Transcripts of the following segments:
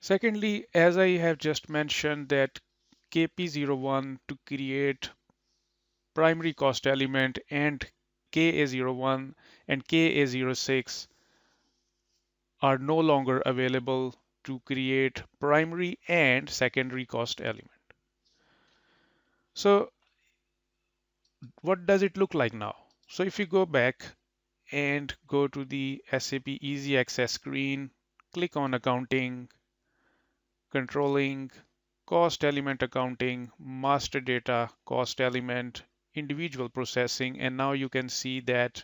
Secondly, as I have just mentioned that KP01 to create primary cost element and KA01 and KA06 are no longer available to create primary and secondary cost element. So what does it look like now? So if you go back and go to the SAP Easy Access screen, click on accounting, controlling, cost element accounting, master data, cost element, individual processing, and now you can see that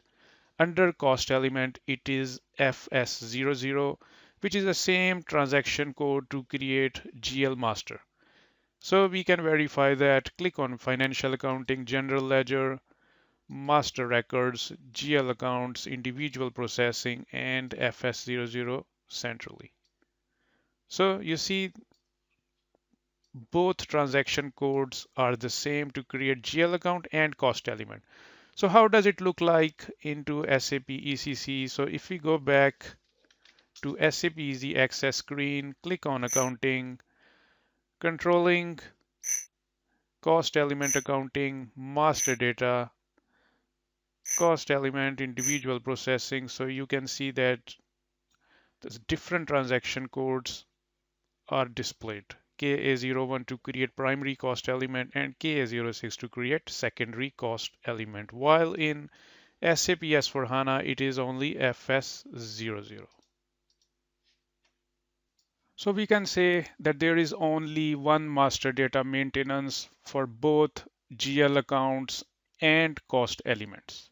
under cost element it is FS00, which is the same transaction code to create GL master. So we can verify that. Click on financial accounting, general ledger, master records, GL accounts, individual processing, and FS00 centrally. So you see both transaction codes are the same to create GL account and cost element. So how does it look like into SAP ECC? So if we go back to SAP Easy Access screen, click on accounting, controlling, cost element accounting, master data, cost element, individual processing. So you can see that the different transaction codes are displayed. KA01 to create primary cost element and KA06 to create secondary cost element. While in SAP S/4HANA, it is only FS00. So we can say that there is only one master data maintenance for both GL accounts and cost elements.